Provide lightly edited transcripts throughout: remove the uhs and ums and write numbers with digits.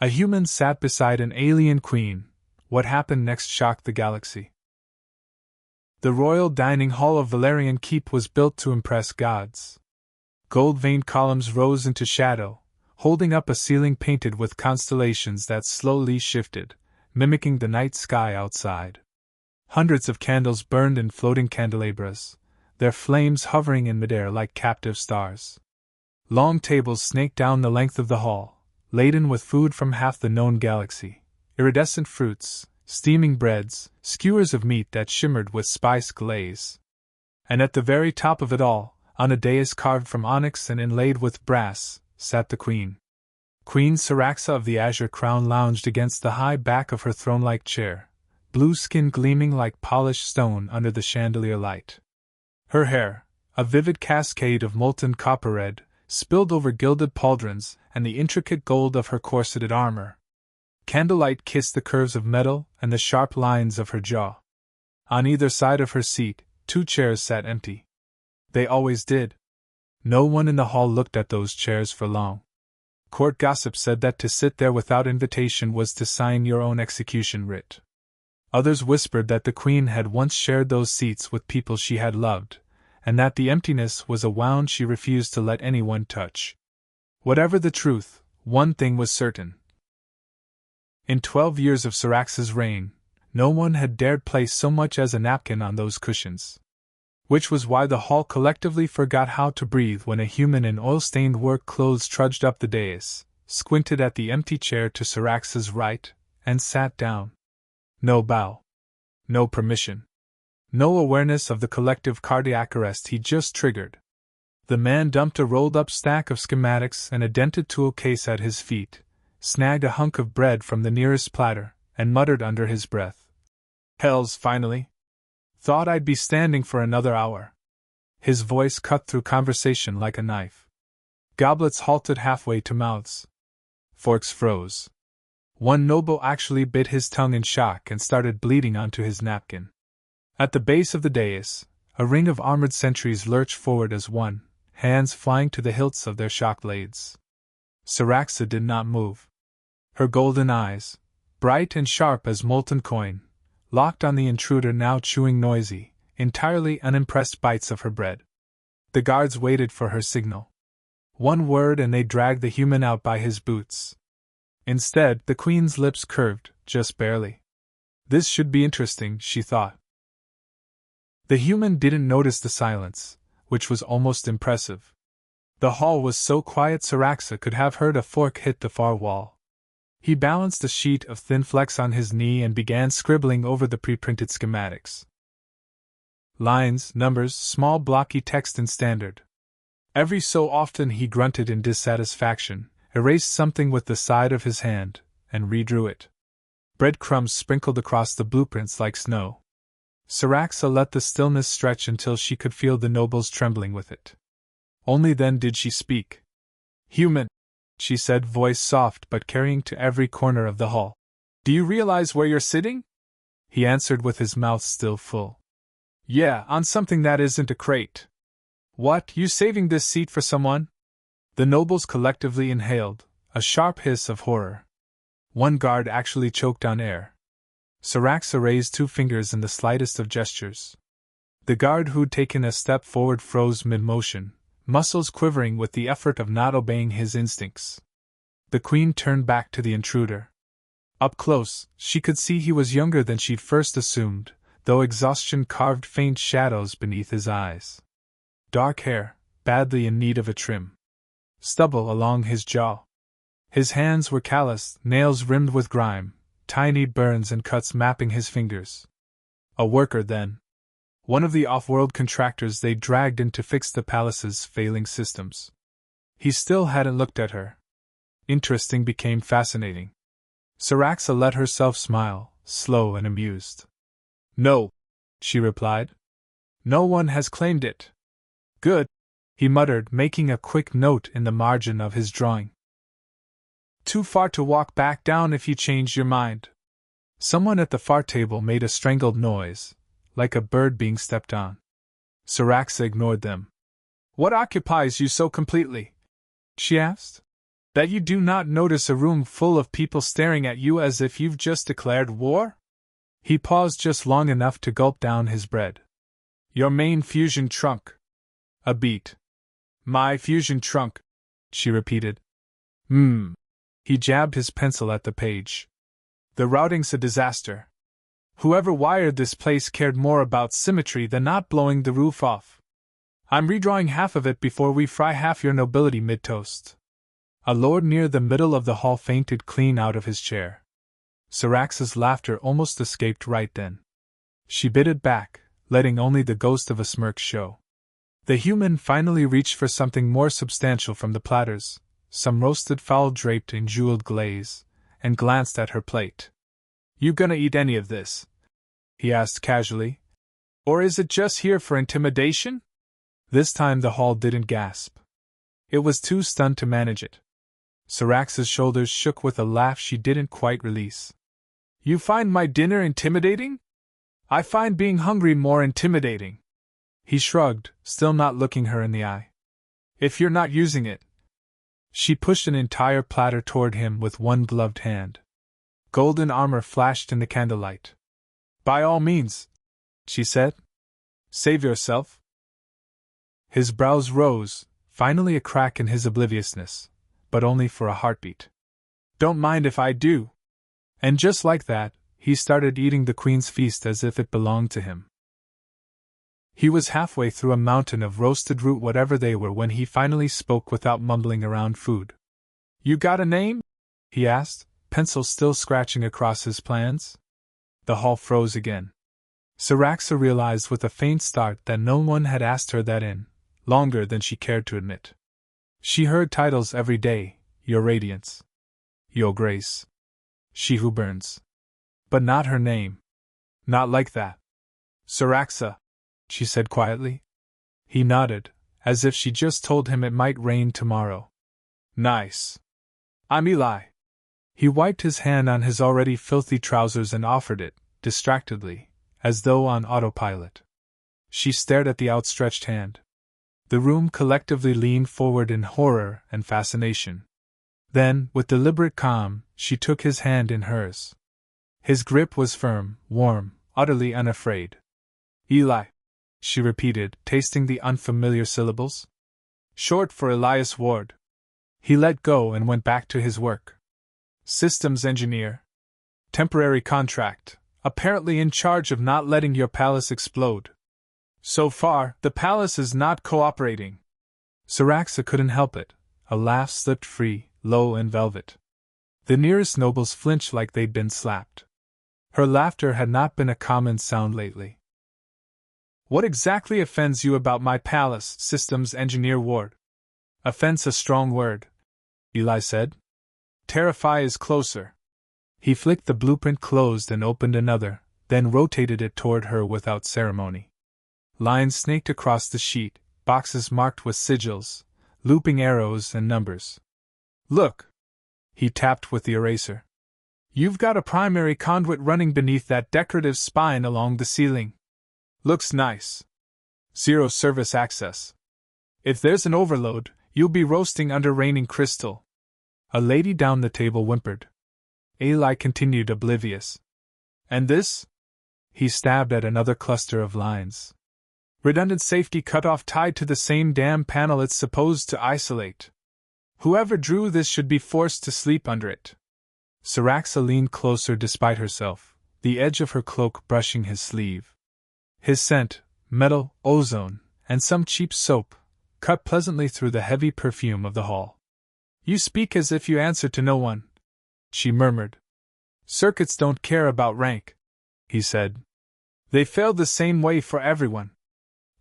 A human sat beside an alien queen. What happened next shocked the galaxy. The royal dining hall of Velyrian Keep was built to impress gods. Gold-veined columns rose into shadow, holding up a ceiling painted with constellations that slowly shifted, mimicking the night sky outside. Hundreds of candles burned in floating candelabras, their flames hovering in midair like captive stars. Long tables snaked down the length of the hall, laden with food from half the known galaxy: iridescent fruits, steaming breads, skewers of meat that shimmered with spice glaze. And at the very top of it all, on a dais carved from onyx and inlaid with brass, sat the queen. Queen Syraxa of the Azure Crown lounged against the high back of her throne-like chair, blue skin gleaming like polished stone under the chandelier light. Her hair, a vivid cascade of molten copper red, spilled over gilded pauldrons and the intricate gold of her corseted armor. Candlelight kissed the curves of metal and the sharp lines of her jaw. On either side of her seat, 2 chairs sat empty. They always did. No one in the hall looked at those chairs for long. Court gossip said that to sit there without invitation was to sign your own execution writ. Others whispered that the queen had once shared those seats with people she had loved, and that the emptiness was a wound she refused to let anyone touch. Whatever the truth, one thing was certain. In 12 years of Syraxa's reign, no one had dared place so much as a napkin on those cushions. Which was why the hall collectively forgot how to breathe when a human in oil-stained work clothes trudged up the dais, squinted at the empty chair to Syraxa's right, and sat down. No bow. No permission. No awareness of the collective cardiac arrest he just triggered. The man dumped a rolled-up stack of schematics and a dented tool case at his feet, snagged a hunk of bread from the nearest platter, and muttered under his breath, "Hells, finally! Thought I'd be standing for another hour." His voice cut through conversation like a knife. Goblets halted halfway to mouths. Forks froze. One noble actually bit his tongue in shock and started bleeding onto his napkin. At the base of the dais, a ring of armored sentries lurched forward as one, hands flying to the hilts of their shock blades. Syraxa did not move. Her golden eyes, bright and sharp as molten coin, locked on the intruder now chewing noisy, entirely unimpressed bites of her bread. The guards waited for her signal. One word and they dragged the human out by his boots. Instead, the queen's lips curved, just barely. This should be interesting, she thought. The human didn't notice the silence, which was almost impressive. The hall was so quiet Syraxa could have heard a fork hit the far wall. He balanced a sheet of thin flex on his knee and began scribbling over the pre-printed schematics. Lines, numbers, small blocky text in standard. Every so often he grunted in dissatisfaction, erased something with the side of his hand, and redrew it. Breadcrumbs sprinkled across the blueprints like snow. Syraxa let the stillness stretch until she could feel the nobles trembling with it. Only then did she speak. "Human," she said, voice soft but carrying to every corner of the hall. "Do you realize where you're sitting?" He answered with his mouth still full. "Yeah, on something that isn't a crate." "What, you saving this seat for someone?" The nobles collectively inhaled, a sharp hiss of horror. One guard actually choked on air. Syraxa raised 2 fingers in the slightest of gestures. The guard who'd taken a step forward froze mid-motion, muscles quivering with the effort of not obeying his instincts. The queen turned back to the intruder. Up close, she could see he was younger than she'd first assumed, though exhaustion carved faint shadows beneath his eyes. Dark hair, badly in need of a trim. Stubble along his jaw. His hands were calloused, nails rimmed with grime, tiny burns and cuts mapping his fingers. A worker, then. One of the off-world contractors they'd dragged in to fix the palace's failing systems. He still hadn't looked at her. Interesting became fascinating. Syraxa let herself smile, slow and amused. "No," she replied. "No one has claimed it." "Good," he muttered, making a quick note in the margin of his drawing. "Too far to walk back down if you changed your mind." Someone at the far table made a strangled noise, like a bird being stepped on. Syraxa ignored them. "What occupies you so completely?" she asked. That you do not notice a room full of people staring at you as if you've just declared war? He paused just long enough to gulp down his bread. Your main fusion trunk. A beat. My fusion trunk, she repeated. He jabbed his pencil at the page. The routing's a disaster. Whoever wired this place cared more about symmetry than not blowing the roof off. I'm redrawing half of it before we fry half your nobility mid-toast. A lord near the middle of the hall fainted clean out of his chair. Syrax's laughter almost escaped right then. She bit it back, letting only the ghost of a smirk show. The human finally reached for something more substantial from the platters, some roasted fowl draped in jeweled glaze, and glanced at her plate. You gonna eat any of this? He asked casually. Or is it just here for intimidation? This time the hall didn't gasp. It was too stunned to manage it. Syrax's shoulders shook with a laugh she didn't quite release. You find my dinner intimidating? I find being hungry more intimidating. He shrugged, still not looking her in the eye. If you're not using it. She pushed an entire platter toward him with one gloved hand. Golden armor flashed in the candlelight. By all means, she said. Save yourself. His brows rose, finally a crack in his obliviousness, but only for a heartbeat. Don't mind if I do. And just like that, he started eating the queen's feast as if it belonged to him. He was halfway through a mountain of roasted root whatever they were when he finally spoke without mumbling around food. You got a name? He asked, pencil still scratching across his plans. The hall froze again. Syraxa realized with a faint start that no one had asked her that in longer than she cared to admit. She heard titles every day, Your Radiance, Your Grace, She Who Burns. But not her name. Not like that. Syraxa, she said quietly. He nodded, as if she just told him it might rain tomorrow. Nice. I'm Eli. He wiped his hand on his already filthy trousers and offered it, distractedly, as though on autopilot. She stared at the outstretched hand. The room collectively leaned forward in horror and fascination. Then, with deliberate calm, she took his hand in hers. His grip was firm, warm, utterly unafraid. Eli, she repeated, tasting the unfamiliar syllables. Short for Elias Ward. He let go and went back to his work. Systems engineer. Temporary contract, apparently in charge of not letting your palace explode. So far, the palace is not cooperating. Syraxa couldn't help it. A laugh slipped free, low and velvet. The nearest nobles flinched like they'd been slapped. Her laughter had not been a common sound lately. What exactly offends you about my palace, Systems Engineer Ward? Offense a strong word, Eli said. Terrify is closer. He flicked the blueprint closed and opened another, then rotated it toward her without ceremony. Lines snaked across the sheet, boxes marked with sigils, looping arrows and numbers. Look! He tapped with the eraser. You've got a primary conduit running beneath that decorative spine along the ceiling. Looks nice. Zero service access. If there's an overload, you'll be roasting under raining crystal. A lady down the table whimpered. Eli continued oblivious. And this? He stabbed at another cluster of lines. Redundant safety cutoff tied to the same damn panel it's supposed to isolate. Whoever drew this should be forced to sleep under it. Syraxa leaned closer despite herself, the edge of her cloak brushing his sleeve. His scent, metal, ozone, and some cheap soap, cut pleasantly through the heavy perfume of the hall. You speak as if you answer to no one, she murmured. Circuits don't care about rank, he said. They fail the same way for everyone.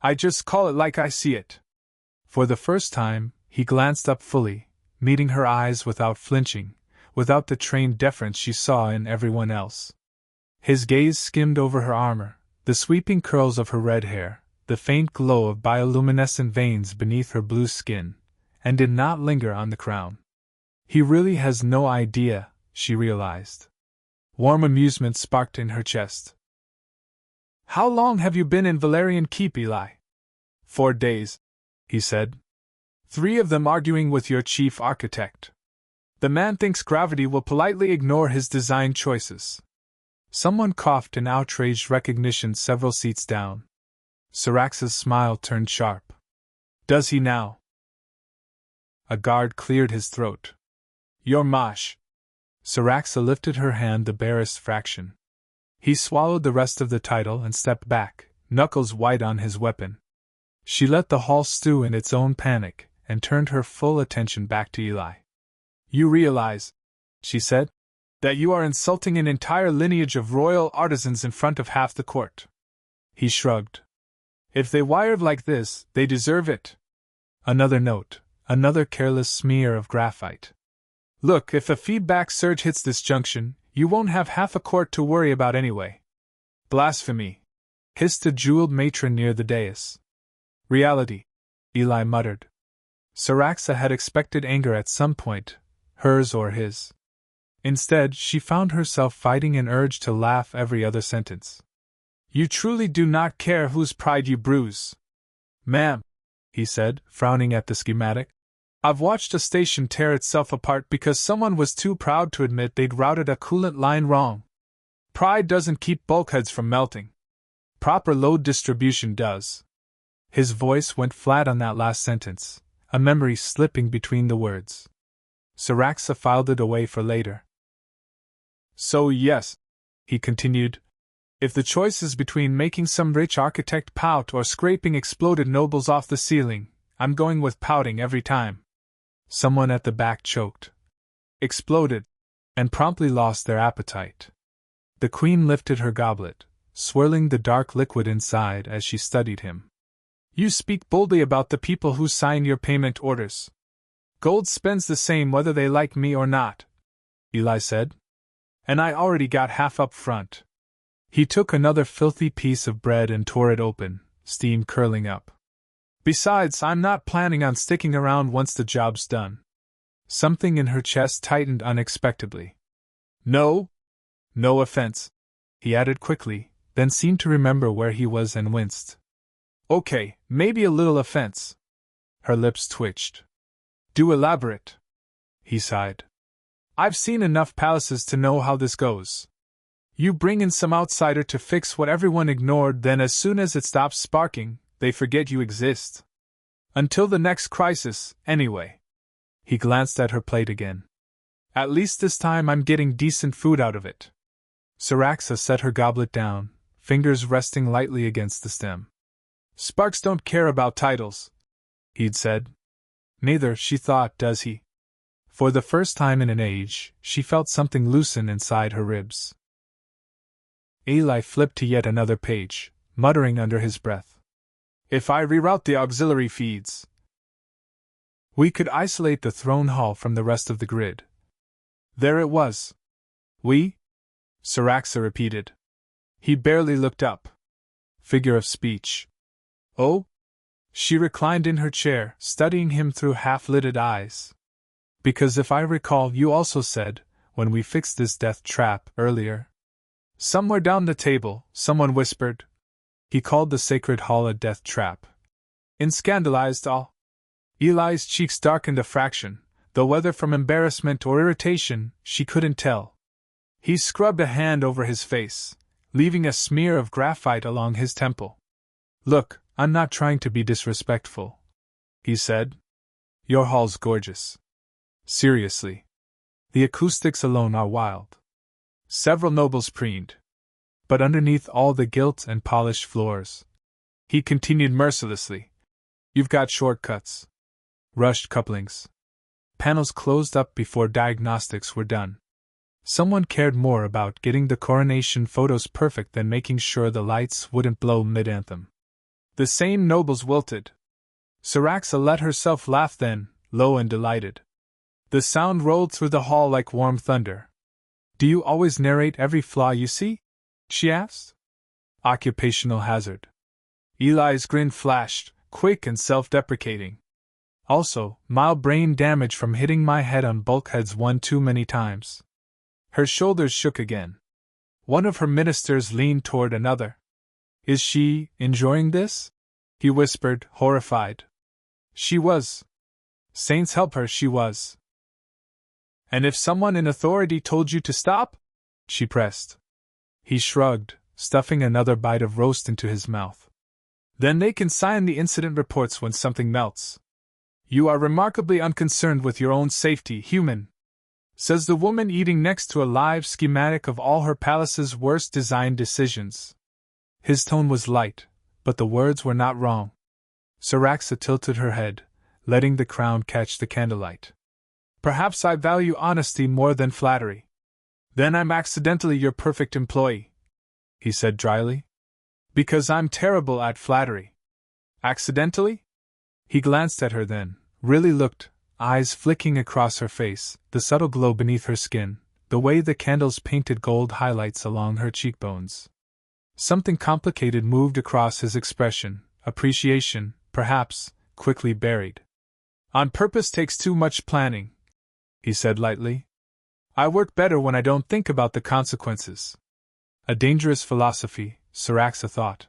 I just call it like I see it. For the first time, he glanced up fully, meeting her eyes without flinching, without the trained deference she saw in everyone else. His gaze skimmed over her armor, the sweeping curls of her red hair, the faint glow of bioluminescent veins beneath her blue skin, and did not linger on the crown. He really has no idea, she realized. Warm amusement sparked in her chest. How long have you been in Velyrian Keep, Eli? 4 days, he said. 3 of them arguing with your chief architect. The man thinks gravity will politely ignore his design choices. Someone coughed in outraged recognition several seats down. Syrax's smile turned sharp. Does he now? A guard cleared his throat. Your mosh. Syraxa lifted her hand the barest fraction. He swallowed the rest of the title and stepped back, knuckles white on his weapon. She let the hall stew in its own panic and turned her full attention back to Eli. You realize, she said, that you are insulting an entire lineage of royal artisans in front of half the court. He shrugged. If they wired like this, they deserve it. Another note, another careless smear of graphite. Look, if a feedback surge hits this junction, you won't have half a court to worry about anyway. Blasphemy, hissed a jeweled matron near the dais. Reality, Eli muttered. Syraxa had expected anger at some point, hers or his. Instead, she found herself fighting an urge to laugh every other sentence. You truly do not care whose pride you bruise. Ma'am, he said, frowning at the schematic. I've watched a station tear itself apart because someone was too proud to admit they'd routed a coolant line wrong. Pride doesn't keep bulkheads from melting. Proper load distribution does. His voice went flat on that last sentence, a memory slipping between the words. Syraxa filed it away for later. So yes, he continued, if the choice is between making some rich architect pout or scraping exploded nobles off the ceiling, I'm going with pouting every time. Someone at the back choked, exploded, and promptly lost their appetite. The queen lifted her goblet, swirling the dark liquid inside as she studied him. You speak boldly about the people who sign your payment orders. Gold spends the same whether they like me or not, Eli said. And I already got half up front. He took another filthy piece of bread and tore it open, steam curling up. Besides, I'm not planning on sticking around once the job's done. Something in her chest tightened unexpectedly. No offense, he added quickly, then seemed to remember where he was and winced. Okay, maybe a little offense. Her lips twitched. Do elaborate. He sighed. I've seen enough palaces to know how this goes. You bring in some outsider to fix what everyone ignored, then as soon as it stops sparking, they forget you exist. Until the next crisis, anyway. He glanced at her plate again. At least this time I'm getting decent food out of it. Syraxa set her goblet down, fingers resting lightly against the stem. Sparks don't care about titles, he'd said. Neither, she thought, does he. For the first time in an age, she felt something loosen inside her ribs. Eli flipped to yet another page, muttering under his breath. If I reroute the auxiliary feeds, we could isolate the throne hall from the rest of the grid. There it was. We? Syraxa repeated. He barely looked up. Figure of speech. Oh? She reclined in her chair, studying him through half-lidded eyes. Because if I recall, you also said, when we fixed this death trap earlier. Somewhere down the table, someone whispered. He called the sacred hall a death trap. In scandalized all. Eli's cheeks darkened a fraction, though whether from embarrassment or irritation, she couldn't tell. He scrubbed a hand over his face, leaving a smear of graphite along his temple. Look, I'm not trying to be disrespectful, he said. Your hall's gorgeous. Seriously. The acoustics alone are wild. Several nobles preened. But underneath all the gilt and polished floors, he continued mercilessly, you've got shortcuts. Rushed couplings. Panels closed up before diagnostics were done. Someone cared more about getting the coronation photos perfect than making sure the lights wouldn't blow mid-anthem. The same nobles wilted. Syraxa let herself laugh then, low and delighted. The sound rolled through the hall like warm thunder. Do you always narrate every flaw you see? She asked. Occupational hazard. Eli's grin flashed, quick and self-deprecating. Also, mild brain damage from hitting my head on bulkheads one too many times. Her shoulders shook again. One of her ministers leaned toward another. Is she enjoying this? He whispered, horrified. She was. Saints help her, she was. And if someone in authority told you to stop? She pressed. He shrugged, stuffing another bite of roast into his mouth. Then they can sign the incident reports when something melts. You are remarkably unconcerned with your own safety, human, says the woman eating next to a live schematic of all her palace's worst design decisions. His tone was light, but the words were not wrong. Syraxa tilted her head, letting the crown catch the candlelight. Perhaps I value honesty more than flattery. Then I'm accidentally your perfect employee, he said dryly. Because I'm terrible at flattery. Accidentally? He glanced at her then, really looked, eyes flicking across her face, the subtle glow beneath her skin, the way the candles painted gold highlights along her cheekbones. Something complicated moved across his expression, appreciation, perhaps, quickly buried. On purpose takes too much planning, he said lightly. I work better when I don't think about the consequences. A dangerous philosophy, Syraxa thought.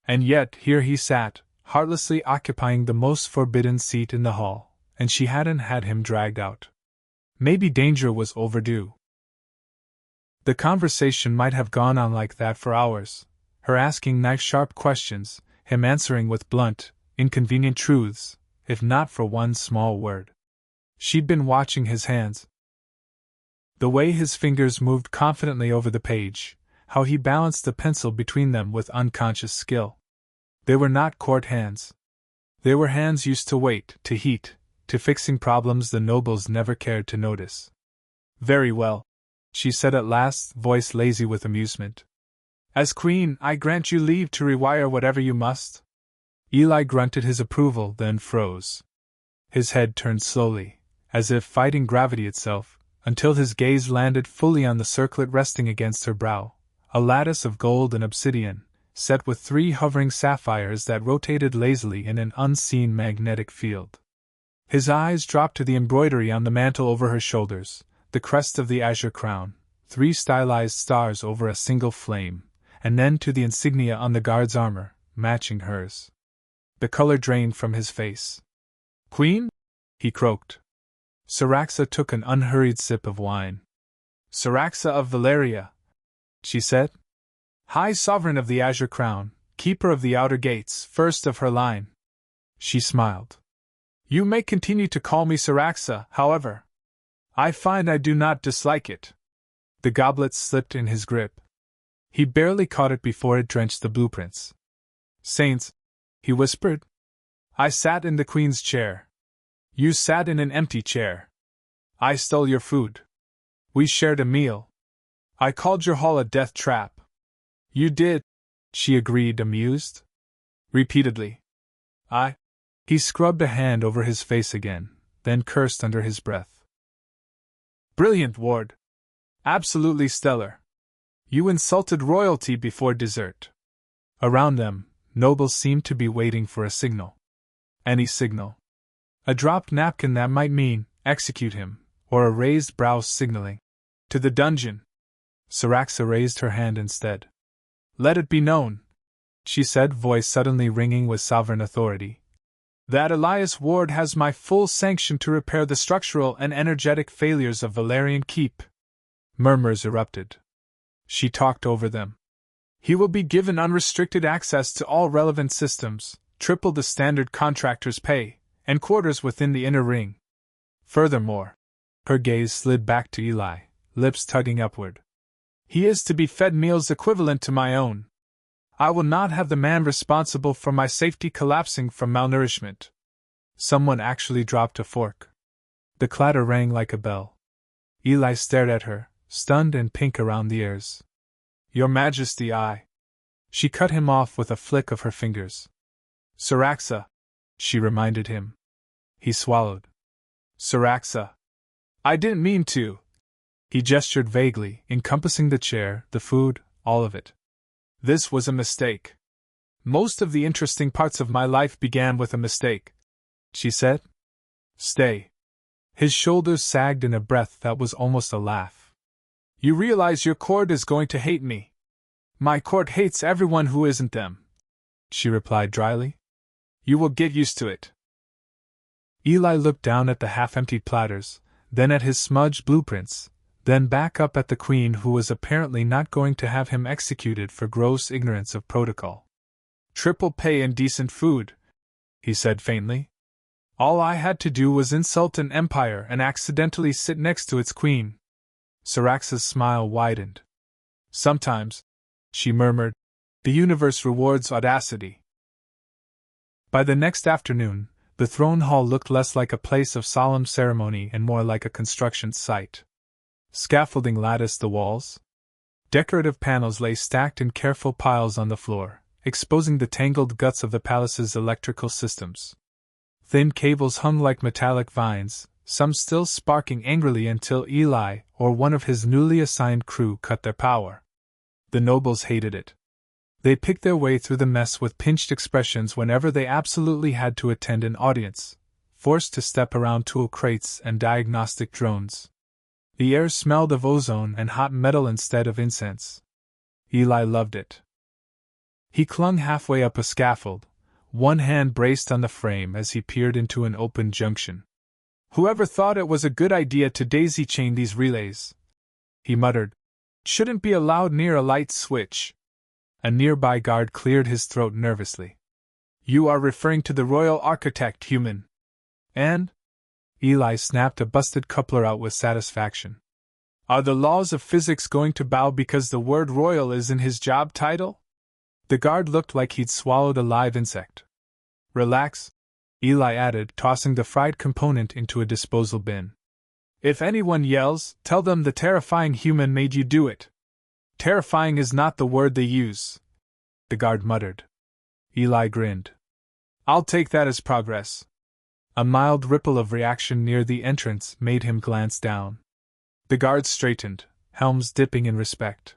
And yet, here he sat, heartlessly occupying the most forbidden seat in the hall, and she hadn't had him dragged out. Maybe danger was overdue. The conversation might have gone on like that for hours, her asking knife-sharp questions, him answering with blunt, inconvenient truths, if not for one small word. She'd been watching his hands. The way his fingers moved confidently over the page, how he balanced the pencil between them with unconscious skill. They were not court hands. They were hands used to weight, to heat, to fixing problems the nobles never cared to notice. Very well, she said at last, voice lazy with amusement. As queen, I grant you leave to rewire whatever you must. Eli grunted his approval, then froze. His head turned slowly, as if fighting gravity itself, until his gaze landed fully on the circlet resting against her brow, a lattice of gold and obsidian, set with 3 hovering sapphires that rotated lazily in an unseen magnetic field. His eyes dropped to the embroidery on the mantle over her shoulders, the crest of the azure crown, 3 stylized stars over a single flame, and then to the insignia on the guard's armor, matching hers. The color drained from his face. Queen? He croaked. Syraxa took an unhurried sip of wine. Syraxa of Valeria, she said. High sovereign of the azure crown, keeper of the outer gates, first of her line. She smiled. You may continue to call me Syraxa, however. I find I do not dislike it. The goblet slipped in his grip. He barely caught it before it drenched the blueprints. Saints, he whispered. I sat in the queen's chair. You sat in an empty chair. I stole your food. We shared a meal. I called your hall a death trap. You did, she agreed, amused. Repeatedly. He scrubbed a hand over his face again, then cursed under his breath. Brilliant, Ward. Absolutely stellar. You insulted royalty before dessert. Around them, nobles seemed to be waiting for a signal. Any signal. A dropped napkin that might mean, execute him, or a raised brow signaling. To the dungeon. Syraxa raised her hand instead. Let it be known, she said, voice suddenly ringing with sovereign authority, that Elias Ward has my full sanction to repair the structural and energetic failures of Velyrian Keep. Murmurs erupted. She talked over them. He will be given unrestricted access to all relevant systems, triple the standard contractor's pay, and quarters within the inner ring. Furthermore, her gaze slid back to Eli, lips tugging upward. He is to be fed meals equivalent to my own. I will not have the man responsible for my safety collapsing from malnourishment. Someone actually dropped a fork. The clatter rang like a bell. Eli stared at her, stunned and pink around the ears. Your Majesty, She cut him off with a flick of her fingers. Syraxa, she reminded him. He swallowed. Syraxa. I didn't mean to. He gestured vaguely, encompassing the chair, the food, all of it. This was a mistake. Most of the interesting parts of my life began with a mistake, she said. Stay. His shoulders sagged in a breath that was almost a laugh. You realize your court is going to hate me. My court hates everyone who isn't them, she replied dryly. You will get used to it. Eli looked down at the half-emptied platters, then at his smudged blueprints, then back up at the Queen, who was apparently not going to have him executed for gross ignorance of protocol. "Triple pay and decent food," he said faintly. "All I had to do was insult an empire and accidentally sit next to its queen." Syraxa's smile widened. "Sometimes," she murmured, "the universe rewards audacity." By the next afternoon, the throne hall looked less like a place of solemn ceremony and more like a construction site. Scaffolding latticed the walls. Decorative panels lay stacked in careful piles on the floor, exposing the tangled guts of the palace's electrical systems. Thin cables hung like metallic vines, some still sparking angrily until Eli or one of his newly assigned crew cut their power. The nobles hated it. They picked their way through the mess with pinched expressions whenever they absolutely had to attend an audience, forced to step around tool crates and diagnostic drones. The air smelled of ozone and hot metal instead of incense. Eli loved it. He clung halfway up a scaffold, one hand braced on the frame as he peered into an open junction. "Whoever thought it was a good idea to daisy-chain these relays?" he muttered. "Shouldn't be allowed near a light switch." A nearby guard cleared his throat nervously. "You are referring to the royal architect, human." "And?" Eli snapped a busted coupler out with satisfaction. "Are the laws of physics going to bow because the word royal is in his job title?" The guard looked like he'd swallowed a live insect. "Relax," Eli added, tossing the fried component into a disposal bin. "If anyone yells, tell them the terrifying human made you do it." "Terrifying is not the word they use," the guard muttered. Eli grinned. "I'll take that as progress." A mild ripple of reaction near the entrance made him glance down. The guard straightened, helms dipping in respect.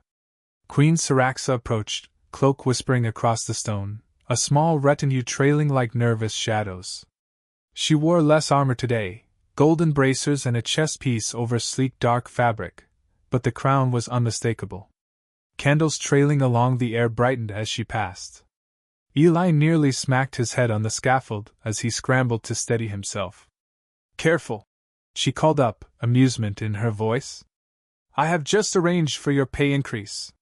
Queen Syraxa approached, cloak whispering across the stone, a small retinue trailing like nervous shadows. She wore less armor today, golden bracers and a chest piece over sleek dark fabric, but the crown was unmistakable. Candles trailing along the air brightened as she passed. Eli nearly smacked his head on the scaffold as he scrambled to steady himself. "Careful," she called up, amusement in her voice. "I have just arranged for your pay increase.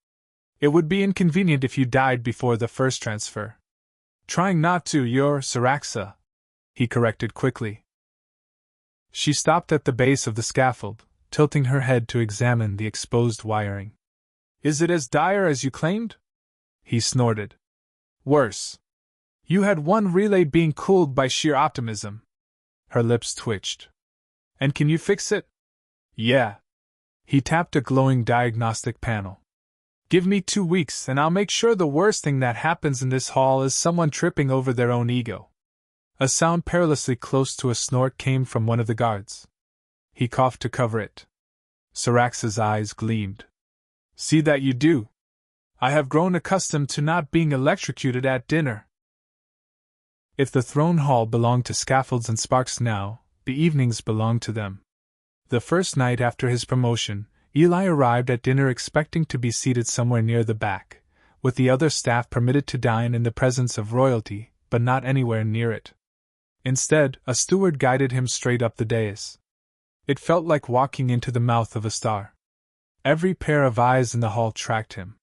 It would be inconvenient if you died before the first transfer." "Trying not to, you're Syraxa," he corrected quickly. She stopped at the base of the scaffold, tilting her head to examine the exposed wiring. "Is it as dire as you claimed?" he snorted. "Worse. You had one relay being cooled by sheer optimism." Her lips twitched. "And can you fix it?" "Yeah." He tapped a glowing diagnostic panel. "Give me 2 weeks and I'll make sure the worst thing that happens in this hall is someone tripping over their own ego." A sound perilously close to a snort came from one of the guards. He coughed to cover it. Syraxa's eyes gleamed. "See that you do. I have grown accustomed to not being electrocuted at dinner." If the throne hall belonged to scaffolds and sparks now, the evenings belonged to them. The first night after his promotion, Eli arrived at dinner expecting to be seated somewhere near the back, with the other staff permitted to dine in the presence of royalty, but not anywhere near it. Instead, a steward guided him straight up the dais. It felt like walking into the mouth of a star. Every pair of eyes in the hall tracked him.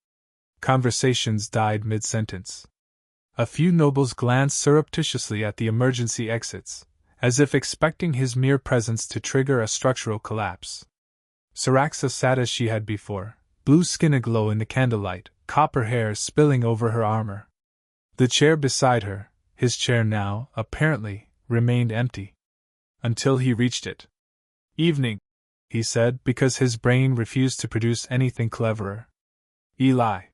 Conversations died mid-sentence. A few nobles glanced surreptitiously at the emergency exits, as if expecting his mere presence to trigger a structural collapse. Syraxa sat as she had before, blue skin aglow in the candlelight, copper hair spilling over her armor. The chair beside her, his chair now, apparently, remained empty. Until he reached it. "Evening," he said, because his brain refused to produce anything cleverer. "Eli."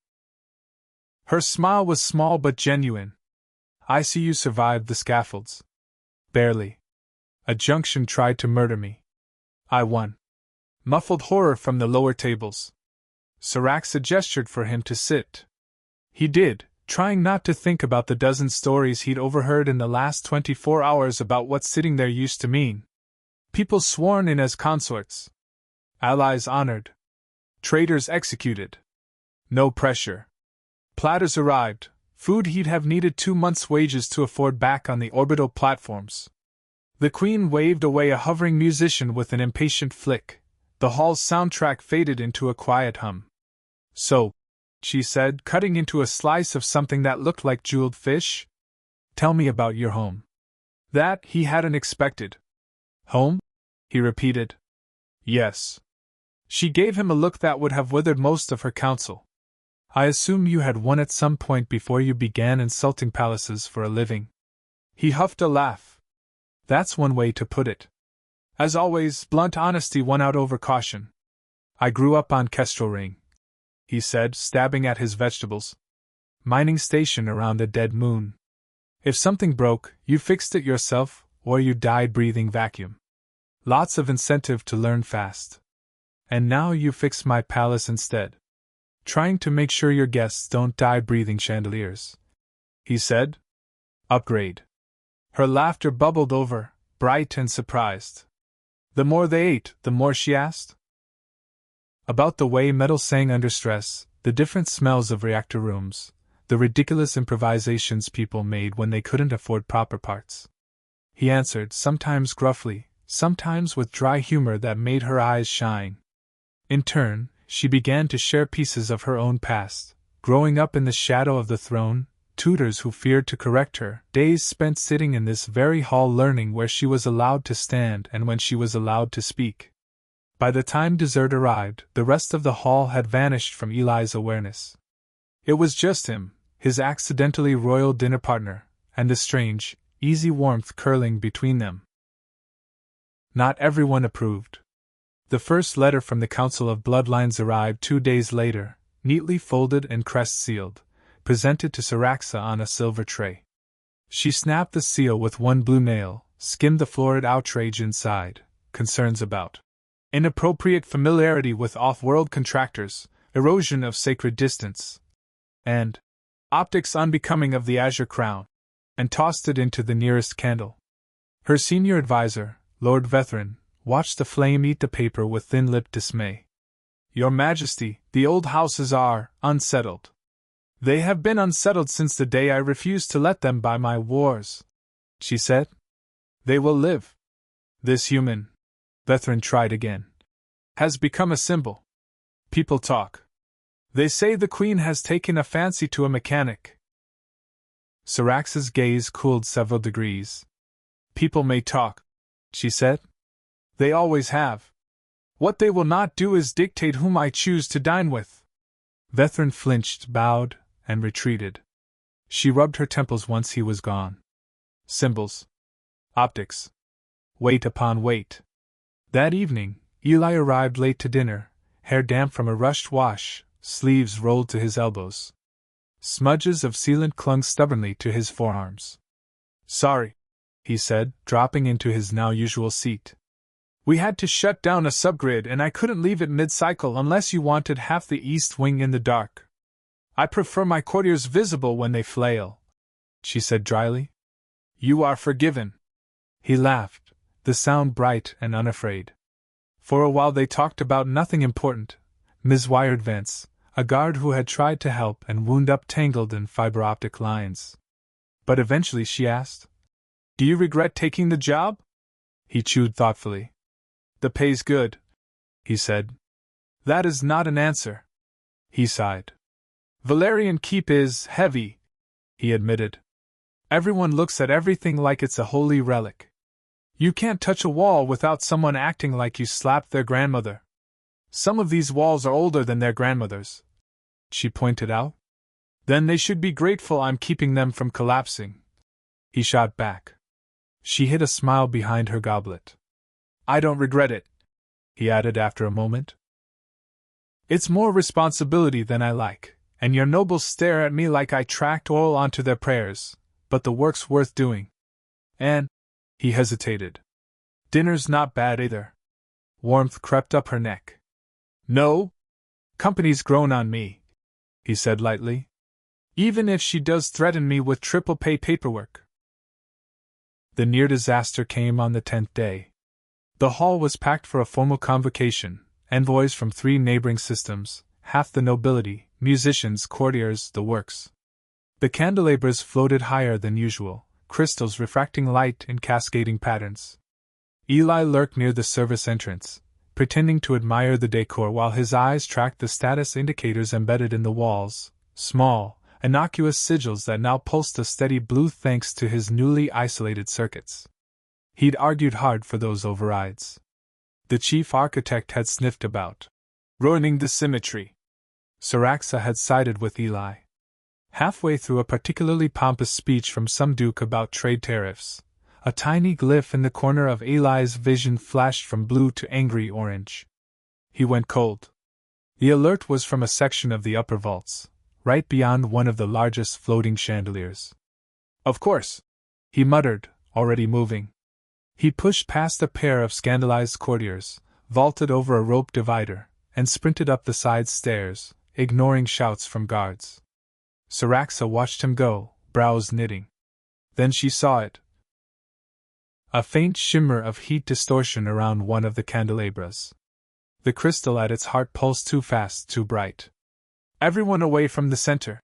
Her smile was small but genuine. "I see you survived the scaffolds." "Barely. A junction tried to murder me. I won." Muffled horror from the lower tables. Syraxa gestured for him to sit. He did, trying not to think about the dozen stories he'd overheard in the last 24 hours about what sitting there used to mean. People sworn in as consorts. Allies honored. Traitors executed. No pressure. Platters arrived, food he'd have needed 2 months' wages to afford back on the orbital platforms. The Queen waved away a hovering musician with an impatient flick. The hall's soundtrack faded into a quiet hum. "So," she said, cutting into a slice of something that looked like jeweled fish, "tell me about your home." That he hadn't expected. "Home?" he repeated. "Yes." She gave him a look that would have withered most of her counsel. "I assume you had one at some point before you began insulting palaces for a living." He huffed a laugh. "That's one way to put it." As always, blunt honesty won out over caution. "I grew up on Kestrel Ring," he said, stabbing at his vegetables. "Mining station around a dead moon. If something broke, you fixed it yourself, or you died breathing vacuum. Lots of incentive to learn fast. And now you fix my palace instead. Trying to make sure your guests don't die breathing chandeliers," he said. "Upgrade." Her laughter bubbled over, bright and surprised. "The more they ate, the more she asked?" About the way metal sang under stress, the different smells of reactor rooms, the ridiculous improvisations people made when they couldn't afford proper parts. He answered, sometimes gruffly, sometimes with dry humor that made her eyes shine. In turn, she began to share pieces of her own past, growing up in the shadow of the throne, tutors who feared to correct her, days spent sitting in this very hall learning where she was allowed to stand and when she was allowed to speak. By the time dessert arrived, the rest of the hall had vanished from Eli's awareness. It was just him, his accidentally royal dinner partner, and the strange, easy warmth curling between them. Not everyone approved. The first letter from the Council of Bloodlines arrived 2 days later, neatly folded and crest-sealed, presented to Syraxa on a silver tray. She snapped the seal with one blue nail, skimmed the florid outrage inside, concerns about inappropriate familiarity with off-world contractors, erosion of sacred distance, and optics unbecoming of the azure crown, and tossed it into the nearest candle. Her senior advisor, Lord Vethrin, watched the flame eat the paper with thin-lipped dismay. "Your Majesty, the old houses are unsettled. They have been unsettled since the day I refused to let them buy my wars," she said. "They will live. This human," Vethrin tried again, "has become a symbol. People talk. They say the Queen has taken a fancy to a mechanic." Syraxa's gaze cooled several degrees. "People may talk," she said. "They always have. What they will not do is dictate whom I choose to dine with." Vethrin flinched, bowed, and retreated. She rubbed her temples once he was gone. Symbols. Optics. Weight upon weight. That evening, Eli arrived late to dinner, hair damp from a rushed wash, sleeves rolled to his elbows. Smudges of sealant clung stubbornly to his forearms. "Sorry," he said, dropping into his now usual seat. "We had to shut down a subgrid and I couldn't leave it mid-cycle unless you wanted half the east wing in the dark. I prefer my courtiers visible when they flail," she said dryly. "You are forgiven." He laughed, the sound bright and unafraid. For a while they talked about nothing important. Ms. Wired Vance, a guard who had tried to help and wound up tangled in fiber optic lines. But eventually she asked, "Do you regret taking the job?" He chewed thoughtfully. "The pay's good," he said. "That is not an answer." He sighed. "Velyrian Keep is heavy," he admitted. "Everyone looks at everything like it's a holy relic. You can't touch a wall without someone acting like you slapped their grandmother. Some of these walls are older than their grandmothers," she pointed out. "Then they should be grateful I'm keeping them from collapsing." He shot back. She hid a smile behind her goblet. "I don't regret it," he added after a moment. "It's more responsibility than I like, and your nobles stare at me like I tracked oil onto their prayers, but the work's worth doing. And," he hesitated, "dinner's not bad either." Warmth crept up her neck. "No? Company's grown on me," he said lightly. "Even if she does threaten me with triple pay paperwork." The near disaster came on the 10th day. The hall was packed for a formal convocation, envoys from 3 neighboring systems, half the nobility, musicians, courtiers, the works. The candelabras floated higher than usual, crystals refracting light in cascading patterns. Eli lurked near the service entrance, pretending to admire the decor while his eyes tracked the status indicators embedded in the walls, small, innocuous sigils that now pulsed a steady blue thanks to his newly isolated circuits. He'd argued hard for those overrides. The chief architect had sniffed about, ruining the symmetry. Saraxa had sided with Eli. Halfway through a particularly pompous speech from some duke about trade tariffs, a tiny glyph in the corner of Eli's vision flashed from blue to angry orange. He went cold. The alert was from a section of the upper vaults, right beyond one of the largest floating chandeliers. Of course, he muttered, already moving. He pushed past a pair of scandalized courtiers, vaulted over a rope divider, and sprinted up the side stairs, ignoring shouts from guards. Saraxa watched him go, brows knitting. Then she saw it. A faint shimmer of heat distortion around one of the candelabras. The crystal at its heart pulsed too fast, too bright. "Everyone away from the center!"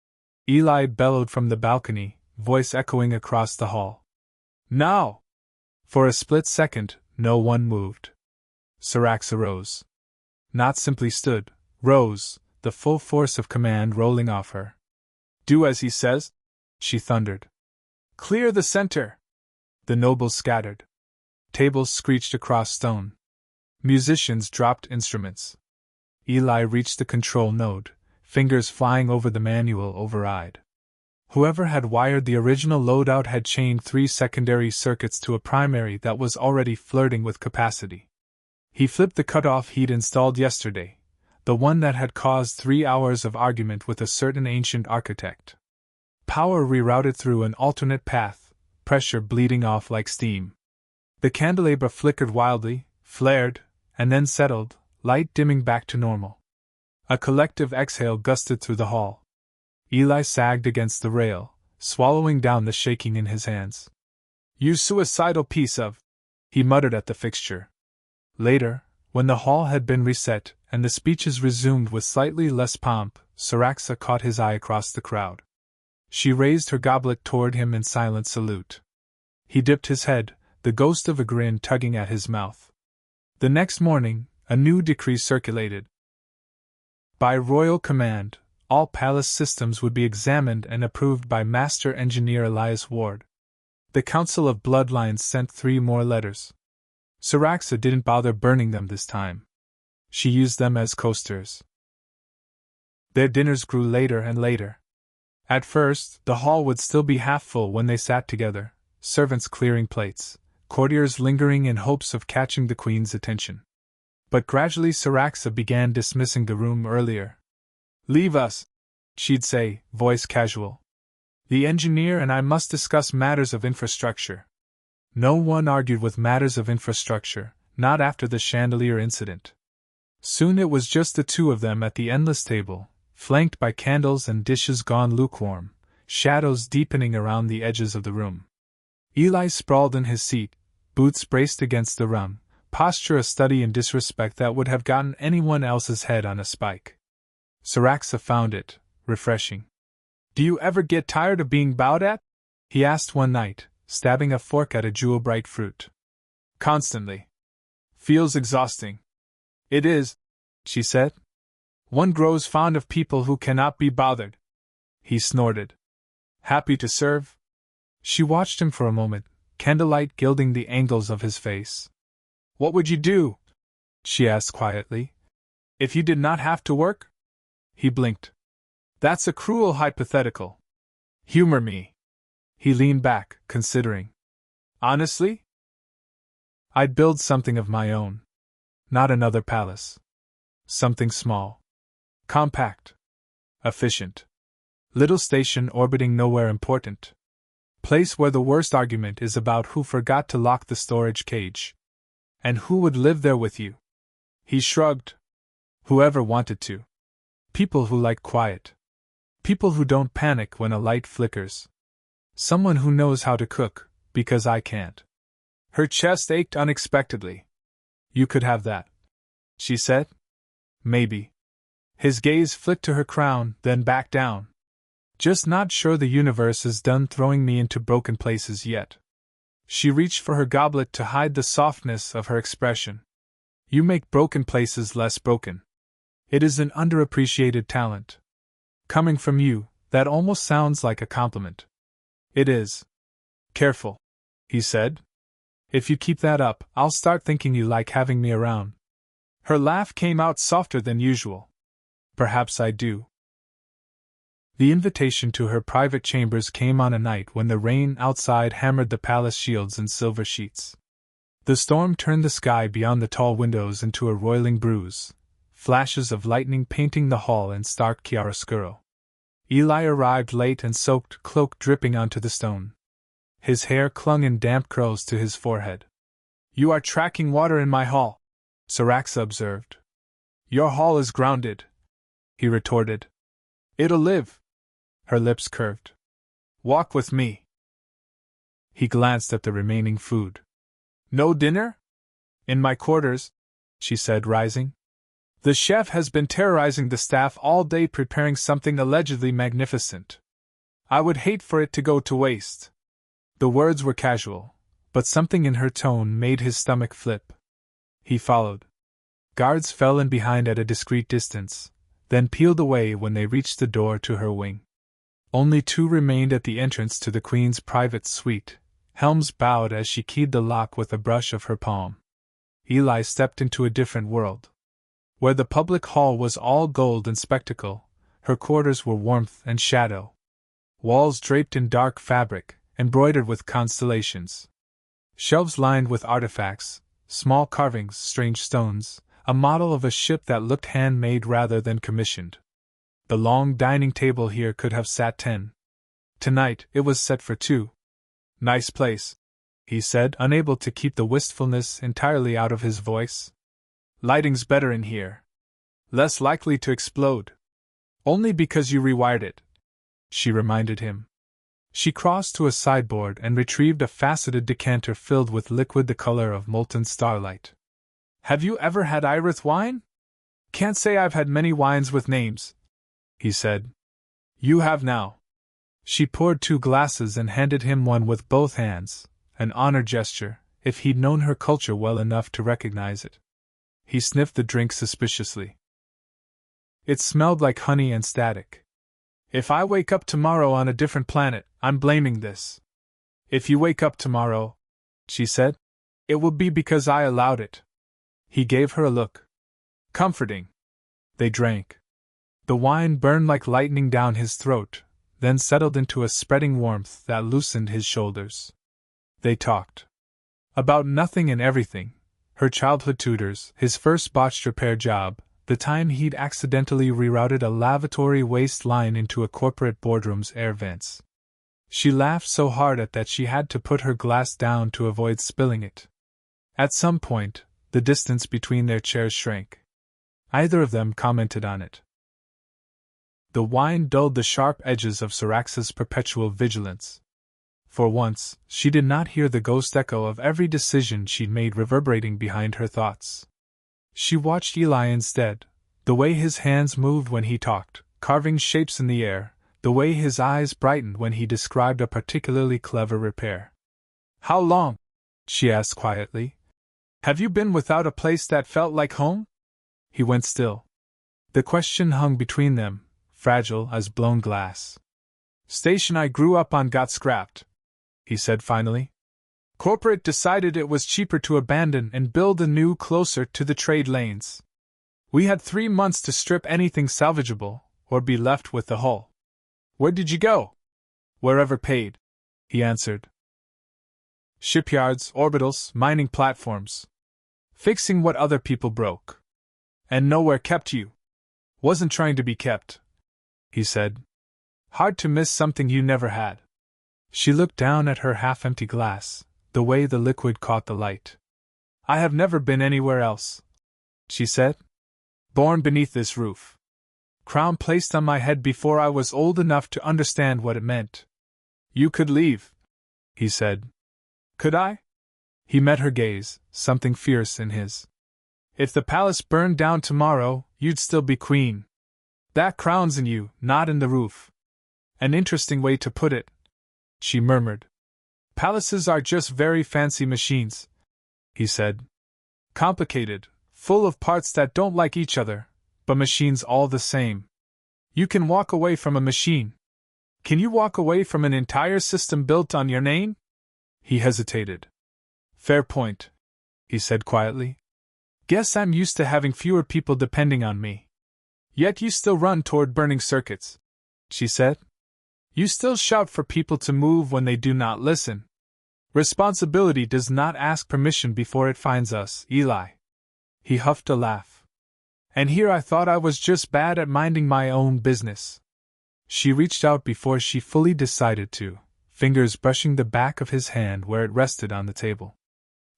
Eli bellowed from the balcony, voice echoing across the hall. "Now!" For a split second, no one moved. Saraxa rose. Not simply stood, rose, the full force of command rolling off her. "Do as he says," she thundered. "Clear the center!" The nobles scattered. Tables screeched across stone. Musicians dropped instruments. Eli reached the control node, fingers flying over the manual override. Whoever had wired the original loadout had chained 3 secondary circuits to a primary that was already flirting with capacity. He flipped the cutoff he'd installed yesterday, the one that had caused 3 hours of argument with a certain ancient architect. Power rerouted through an alternate path, pressure bleeding off like steam. The candelabra flickered wildly, flared, and then settled, light dimming back to normal. A collective exhale gusted through the hall. Eli sagged against the rail, swallowing down the shaking in his hands. "You suicidal piece of—" he muttered at the fixture. Later, when the hall had been reset and the speeches resumed with slightly less pomp, Saraxa caught his eye across the crowd. She raised her goblet toward him in silent salute. He dipped his head, the ghost of a grin tugging at his mouth. The next morning, a new decree circulated. By royal command, all palace systems would be examined and approved by Master Engineer Elias Ward. The Council of Bloodlines sent 3 more letters. Saraxa didn't bother burning them this time. She used them as coasters. Their dinners grew later and later. At first, the hall would still be half full when they sat together, servants clearing plates, courtiers lingering in hopes of catching the queen's attention. But gradually Saraxa began dismissing the room earlier. "Leave us," she'd say, voice casual. "The engineer and I must discuss matters of infrastructure." No one argued with matters of infrastructure, not after the chandelier incident. Soon it was just the two of them at the endless table, flanked by candles and dishes gone lukewarm, shadows deepening around the edges of the room. Eli sprawled in his seat, boots braced against the rung, posture a study in disrespect that would have gotten anyone else's head on a spike. Saraxa found it refreshing. "Do you ever get tired of being bowed at?" he asked one night, stabbing a fork at a jewel-bright fruit. "Constantly. Feels exhausting." "It is," she said. "One grows fond of people who cannot be bothered." He snorted. "Happy to serve?" She watched him for a moment, candlelight gilding the angles of his face. "What would you do?" she asked quietly. "If you did not have to work?" He blinked. "That's a cruel hypothetical. Humor me." He leaned back, considering. "Honestly? I'd build something of my own. Not another palace. Something small. Compact. Efficient. Little station orbiting nowhere important. Place where the worst argument is about who forgot to lock the storage cage. And who would live there with you." He shrugged. "Whoever wanted to. People who like quiet. People who don't panic when a light flickers. Someone who knows how to cook, because I can't." Her chest ached unexpectedly. "You could have that," she said. "Maybe." His gaze flicked to her crown, then back down. Just not sure the universe is done throwing me into broken places yet. She reached for her goblet to hide the softness of her expression. You make broken places less broken. It is an underappreciated talent. Coming from you, that almost sounds like a compliment. It is. Careful, he said. If you keep that up, I'll start thinking you like having me around. Her laugh came out softer than usual. Perhaps I do. The invitation to her private chambers came on a night when the rain outside hammered the palace shields in silver sheets. The storm turned the sky beyond the tall windows into a roiling bruise, flashes of lightning painting the hall in stark chiaroscuro. Eli arrived late and soaked cloak dripping onto the stone. His hair clung in damp curls to his forehead. You are tracking water in my hall, Syraxa observed. Your hall is grounded, he retorted. It'll live. Her lips curved. Walk with me. He glanced at the remaining food. No dinner? In my quarters, she said, rising. The chef has been terrorizing the staff all day preparing something allegedly magnificent. I would hate for it to go to waste. The words were casual, but something in her tone made his stomach flip. He followed. Guards fell in behind at a discreet distance, then peeled away when they reached the door to her wing. Only 2 remained at the entrance to the Queen's private suite. Helms bowed as she keyed the lock with a brush of her palm. Eli stepped into a different world. Where the public hall was all gold and spectacle, her quarters were warmth and shadow. Walls draped in dark fabric, embroidered with constellations. Shelves lined with artifacts, small carvings, strange stones, a model of a ship that looked handmade rather than commissioned. The long dining table here could have sat 10. Tonight, it was set for 2. Nice place, he said, unable to keep the wistfulness entirely out of his voice. Lighting's better in here. Less likely to explode. Only because you rewired it, she reminded him. She crossed to a sideboard and retrieved a faceted decanter filled with liquid the color of molten starlight. Have you ever had Irith wine? Can't say I've had many wines with names, he said. You have now. She poured 2 glasses and handed him one with both hands, an honor gesture, if he'd known her culture well enough to recognize it. He sniffed the drink suspiciously. It smelled like honey and static. If I wake up tomorrow on a different planet, I'm blaming this. If you wake up tomorrow, she said, it will be because I allowed it. He gave her a look. Comforting. They drank. The wine burned like lightning down his throat, then settled into a spreading warmth that loosened his shoulders. They talked. About nothing and everything. Her childhood tutors, his first botched repair job, the time he'd accidentally rerouted a lavatory waste line into a corporate boardroom's air vents. She laughed so hard at that she had to put her glass down to avoid spilling it. At some point, the distance between their chairs shrank. Either of them commented on it. The wine dulled the sharp edges of Syraxa's perpetual vigilance. For once, she did not hear the ghost echo of every decision she'd made reverberating behind her thoughts. She watched Eli instead, the way his hands moved when he talked, carving shapes in the air, the way his eyes brightened when he described a particularly clever repair. How long? She asked quietly. Have you been without a place that felt like home? He went still. The question hung between them, fragile as blown glass. Station I grew up on got scrapped, he said finally. Corporate decided it was cheaper to abandon and build a new closer to the trade lanes. We had 3 months to strip anything salvageable, or be left with the hull. Where did you go? Wherever paid, he answered. Shipyards, orbitals, mining platforms. Fixing what other people broke. And nowhere kept you. Wasn't trying to be kept, he said. Hard to miss something you never had. She looked down at her half-empty glass, the way the liquid caught the light. I have never been anywhere else, she said. Born beneath this roof. Crown placed on my head before I was old enough to understand what it meant. You could leave, he said. Could I? He met her gaze, something fierce in his. If the palace burned down tomorrow, you'd still be queen. That crown's in you, not in the roof. An interesting way to put it, she murmured. Palaces are just very fancy machines, he said. Complicated, full of parts that don't like each other, but machines all the same. You can walk away from a machine. Can you walk away from an entire system built on your name? He hesitated. Fair point, he said quietly. Guess I'm used to having fewer people depending on me. Yet you still run toward burning circuits, she said. You still shout for people to move when they do not listen. Responsibility does not ask permission before it finds us, Eli. He huffed a laugh. And here I thought I was just bad at minding my own business. She reached out before she fully decided to, fingers brushing the back of his hand where it rested on the table.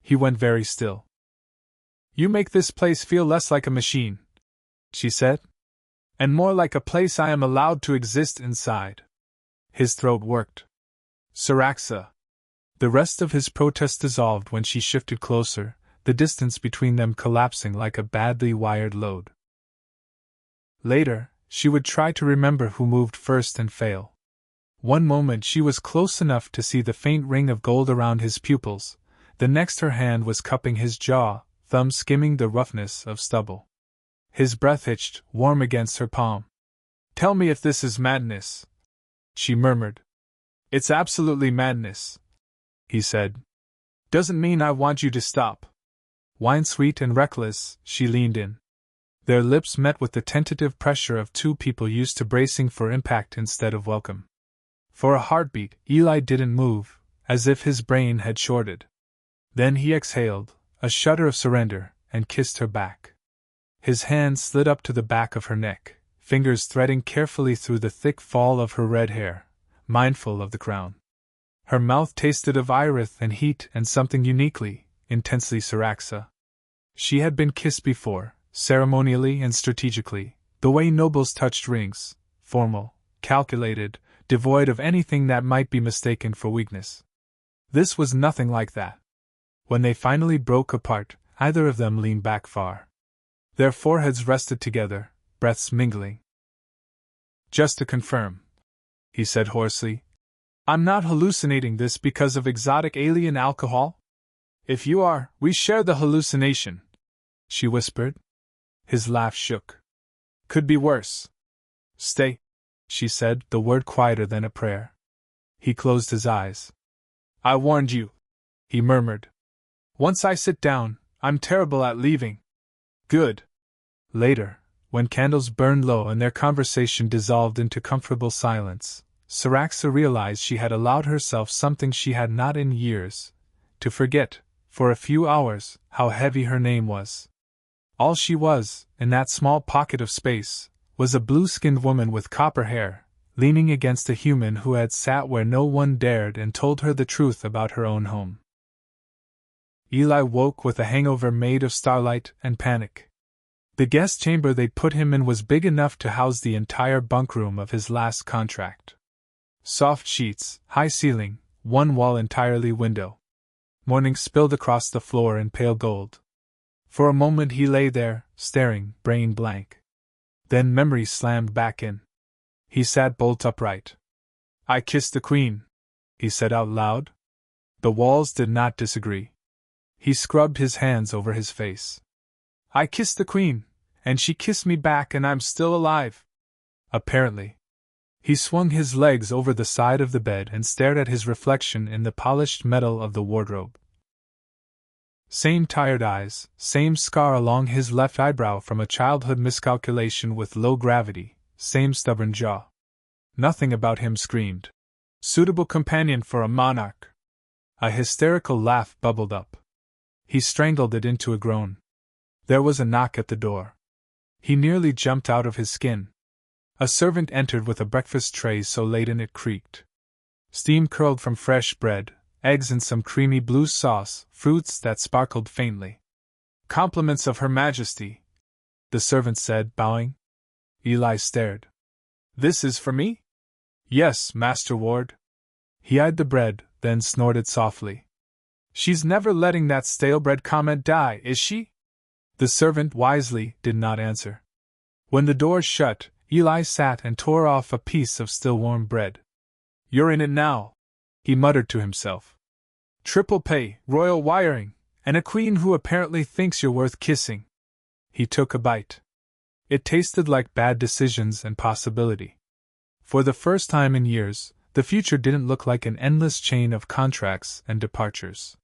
He went very still. You make this place feel less like a machine, she said, and more like a place I am allowed to exist inside. His throat worked. Syraxa. The rest of his protest dissolved when she shifted closer, the distance between them collapsing like a badly wired load. Later, she would try to remember who moved first and fail. One moment she was close enough to see the faint ring of gold around his pupils, the next her hand was cupping his jaw, thumb skimming the roughness of stubble. His breath hitched, warm against her palm. Tell me if this is madness, she murmured. It's absolutely madness, he said. Doesn't mean I want you to stop. Wine-sweet and reckless, she leaned in. Their lips met with the tentative pressure of two people used to bracing for impact instead of welcome. For a heartbeat, Eli didn't move, as if his brain had shorted. Then he exhaled, a shudder of surrender, and kissed her back. His hand slid up to the back of her neck, fingers threading carefully through the thick fall of her red hair, mindful of the crown. Her mouth tasted of iris and heat and something uniquely, intensely Syraxa. She had been kissed before, ceremonially and strategically, the way nobles touched rings, formal, calculated, devoid of anything that might be mistaken for weakness. This was nothing like that. When they finally broke apart, either of them leaned back far. Their foreheads rested together, breaths mingling. Just to confirm, he said hoarsely, I'm not hallucinating this because of exotic alien alcohol? If you are, we share the hallucination, she whispered. His laugh shook. Could be worse. Stay, she said, the word quieter than a prayer. He closed his eyes. I warned you, he murmured. Once I sit down, I'm terrible at leaving. Good. Later, when candles burned low and their conversation dissolved into comfortable silence, Syraxa realized she had allowed herself something she had not in years, to forget, for a few hours, how heavy her name was. All she was, in that small pocket of space, was a blue-skinned woman with copper hair, leaning against a human who had sat where no one dared and told her the truth about her own home. Eli woke with a hangover made of starlight and panic. The guest chamber they'd put him in was big enough to house the entire bunkroom of his last contract. Soft sheets, high ceiling, one wall entirely window. Morning spilled across the floor in pale gold. For a moment he lay there, staring, brain blank. Then memory slammed back in. He sat bolt upright. I kissed the queen, he said out loud. The walls did not disagree. He scrubbed his hands over his face. I kissed the queen, and she kissed me back, and I'm still alive. Apparently. He swung his legs over the side of the bed and stared at his reflection in the polished metal of the wardrobe. Same tired eyes, same scar along his left eyebrow from a childhood miscalculation with low gravity, same stubborn jaw. Nothing about him screamed, suitable companion for a monarch. A hysterical laugh bubbled up. He strangled it into a groan. There was a knock at the door. He nearly jumped out of his skin. A servant entered with a breakfast tray so laden it creaked. Steam curled from fresh bread, eggs and some creamy blue sauce, fruits that sparkled faintly. Compliments of Her Majesty, the servant said, bowing. Eli stared. This is for me? Yes, Master Ward. He eyed the bread, then snorted softly. She's never letting that stale bread comment die, is she? The servant wisely did not answer. When the door shut, Eli sat and tore off a piece of still warm bread. "You're in it now," he muttered to himself. "Triple pay, royal wiring, and a queen who apparently thinks you're worth kissing." He took a bite. It tasted like bad decisions and possibility. For the first time in years, the future didn't look like an endless chain of contracts and departures.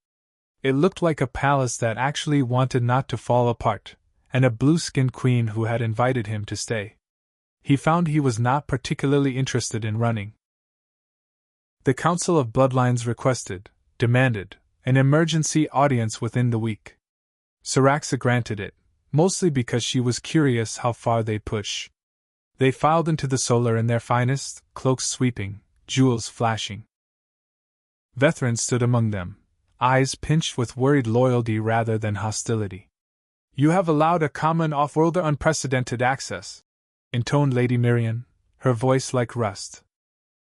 It looked like a palace that actually wanted not to fall apart, and a blue-skinned queen who had invited him to stay. He found he was not particularly interested in running. The Council of Bloodlines demanded, an emergency audience within the week. Syraxa granted it, mostly because she was curious how far they'd push. They filed into the solar in their finest, cloaks sweeping, jewels flashing. Vethrin stood among them, eyes pinched with worried loyalty rather than hostility. "You have allowed a common off-worlder unprecedented access," intoned Lady Mirian, her voice like rust.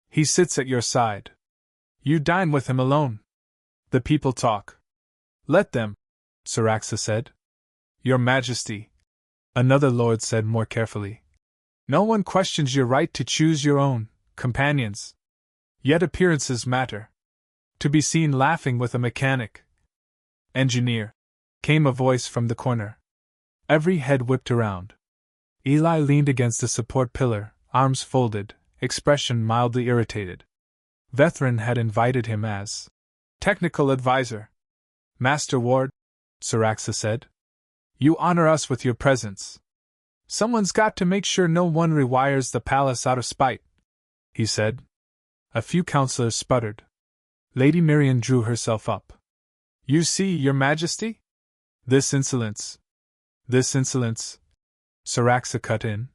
"He sits at your side. You dine with him alone. The people talk." "Let them," Syraxa said. "Your Majesty," another lord said more carefully. "No one questions your right to choose your own companions. Yet appearances matter. To be seen laughing with a mechanic, engineer," came a voice from the corner. Every head whipped around. Eli leaned against a support pillar, arms folded, expression mildly irritated. Vethrin had invited him as technical advisor. "Master Ward," Syraxa said, "you honor us with your presence. Someone's got to make sure no one rewires the palace out of spite," he said. A few counselors sputtered. Lady Mirian drew herself up. "You see, Your Majesty? This insolence, Syraxa cut in,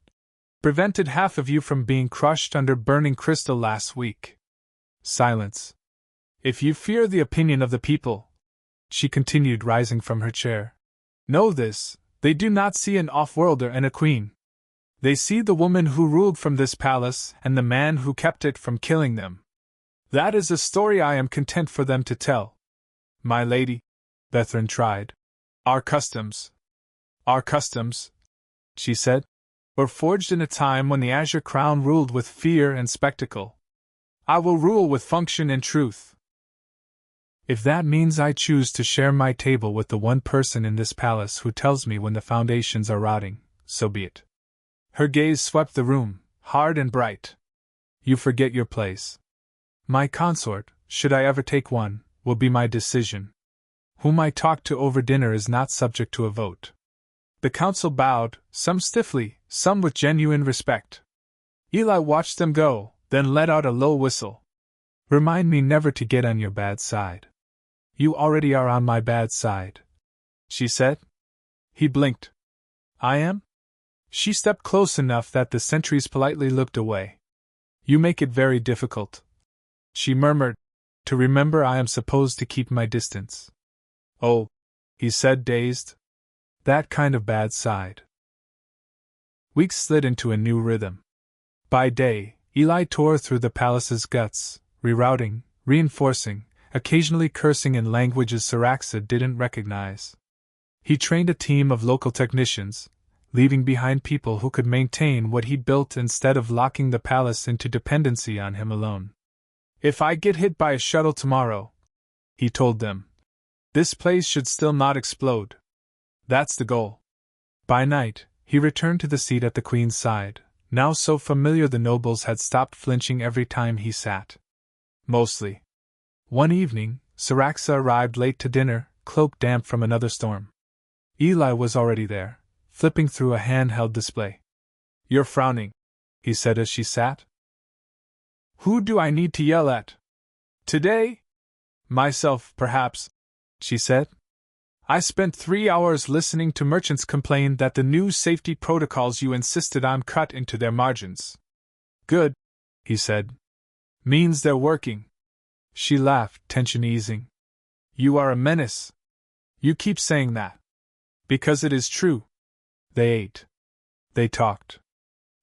prevented half of you from being crushed under burning crystal last week." Silence. "If you fear the opinion of the people," she continued, rising from her chair, "know this, they do not see an off-worlder and a queen. They see the woman who ruled from this palace and the man who kept it from killing them. That is a story I am content for them to tell." "My lady," Vethrin tried. Our customs," she said, "were forged in a time when the Azure Crown ruled with fear and spectacle. I will rule with function and truth. If that means I choose to share my table with the one person in this palace who tells me when the foundations are rotting, so be it." Her gaze swept the room, hard and bright. "You forget your place. My consort, should I ever take one, will be my decision. Whom I talk to over dinner is not subject to a vote." The council bowed, some stiffly, some with genuine respect. Eli watched them go, then let out a low whistle. "Remind me never to get on your bad side." "You already are on my bad side," she said. He blinked. "I am?" She stepped close enough that the sentries politely looked away. "You make it very difficult," she murmured, "to remember I am supposed to keep my distance." "Oh," he said, dazed. "That kind of bad side." Weeks slid into a new rhythm. By day, Eli tore through the palace's guts, rerouting, reinforcing, occasionally cursing in languages Syraxa didn't recognize. He trained a team of local technicians, leaving behind people who could maintain what he built instead of locking the palace into dependency on him alone. "If I get hit by a shuttle tomorrow," he told them, "this place should still not explode. That's the goal." By night, he returned to the seat at the Queen's side, now so familiar the nobles had stopped flinching every time he sat. Mostly. One evening, Syraxa arrived late to dinner, cloak damp from another storm. Eli was already there, flipping through a handheld display. "You're frowning," he said as she sat. "Who do I need to yell at? Today?" "Myself, perhaps," she said. "I spent 3 hours listening to merchants complain that the new safety protocols you insisted on cut into their margins." "Good," he said. "Means they're working." She laughed, tension easing. "You are a menace. You keep saying that. Because it is true." They ate. They talked.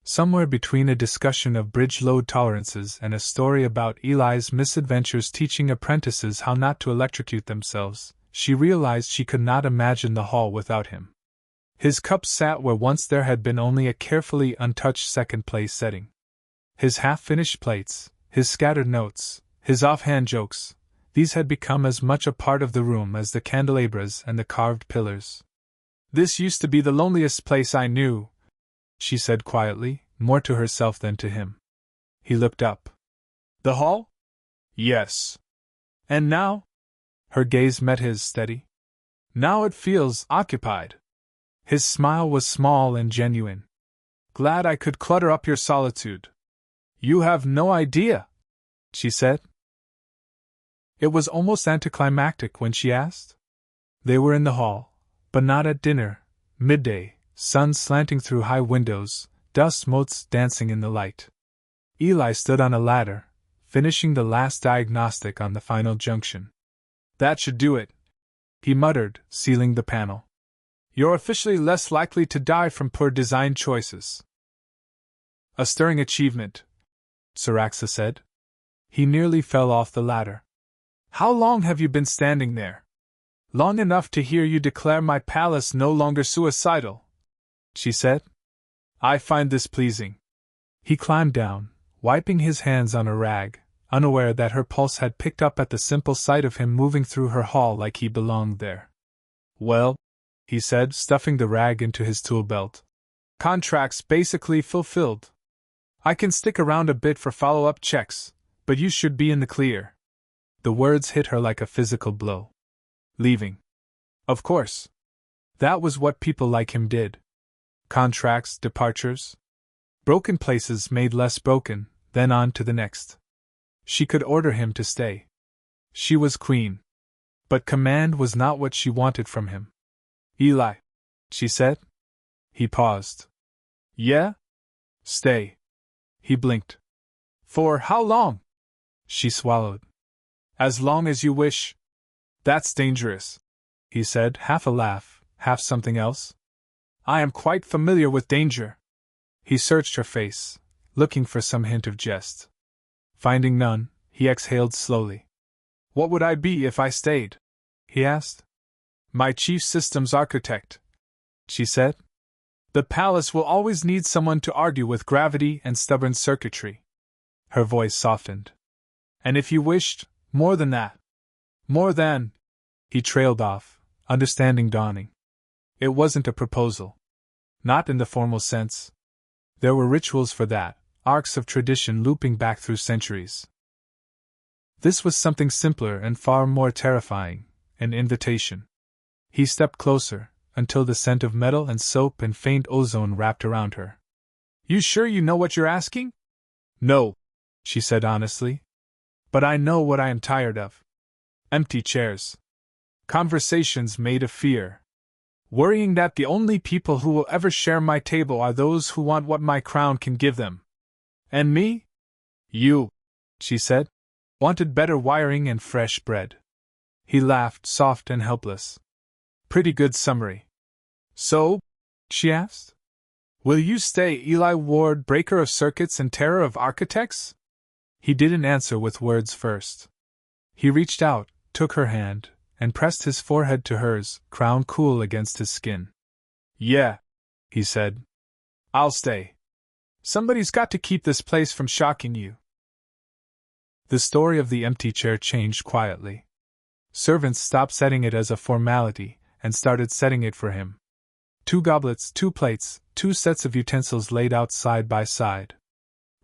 Somewhere between a discussion of bridge load tolerances and a story about Eli's misadventures teaching apprentices how not to electrocute themselves, she realized she could not imagine the hall without him. His cup sat where once there had been only a carefully untouched second-place setting. His half-finished plates, his scattered notes, his offhand jokes, these had become as much a part of the room as the candelabras and the carved pillars. "This used to be the loneliest place I knew," she said quietly, more to herself than to him. He looked up. "The hall?" "Yes." "And now?" Her gaze met his steady. "Now it feels occupied." His smile was small and genuine. "Glad I could clutter up your solitude." "You have no idea," she said. It was almost anticlimactic when she asked. They were in the hall, but not at dinner, midday, sun slanting through high windows, dust motes dancing in the light. Eli stood on a ladder, finishing the last diagnostic on the final junction. "That should do it," he muttered, sealing the panel. "You're officially less likely to die from poor design choices." "A stirring achievement," Saraxa said. He nearly fell off the ladder. "How long have you been standing there?" "Long enough to hear you declare my palace no longer suicidal," she said. "I find this pleasing." He climbed down, wiping his hands on a rag, unaware that her pulse had picked up at the simple sight of him moving through her hall like he belonged there. "Well," he said, stuffing the rag into his tool belt. "Contract's basically fulfilled. I can stick around a bit for follow-up checks, but you should be in the clear." The words hit her like a physical blow. Leaving. Of course. That was what people like him did. Contracts, departures. Broken places made less broken, then on to the next. She could order him to stay. She was queen. But command was not what she wanted from him. "Eli," she said. He paused. "Yeah? Stay." He blinked. "For how long?" She swallowed. "As long as you wish." "That's dangerous," he said, half a laugh, half something else. "I am quite familiar with danger." He searched her face, looking for some hint of jest. Finding none, he exhaled slowly. "What would I be if I stayed?" he asked. "My chief systems architect," she said. "The palace will always need someone to argue with gravity and stubborn circuitry." Her voice softened. "And if you wished, more than that." "More than—" he trailed off, understanding dawning. It wasn't a proposal. Not in the formal sense. There were rituals for that, arcs of tradition looping back through centuries. This was something simpler and far more terrifying, an invitation. He stepped closer, until the scent of metal and soap and faint ozone wrapped around her. "You sure you know what you're asking?" "No," she said honestly. "But I know what I am tired of. Empty chairs. Conversations made of fear. Worrying that the only people who will ever share my table are those who want what my crown can give them. And me? You," she said, "wanted better wiring and fresh bread." He laughed, soft and helpless. "Pretty good summary." "So?" she asked. "Will you stay, Eli Ward, breaker of circuits and terror of architects?" He didn't answer with words first. He reached out, took her hand, and pressed his forehead to hers, crown cool against his skin. "Yeah," he said. "I'll stay. Somebody's got to keep this place from shocking you." The story of the empty chair changed quietly. Servants stopped setting it as a formality, and started setting it for him. 2 goblets, 2 plates, 2 sets of utensils laid out side by side.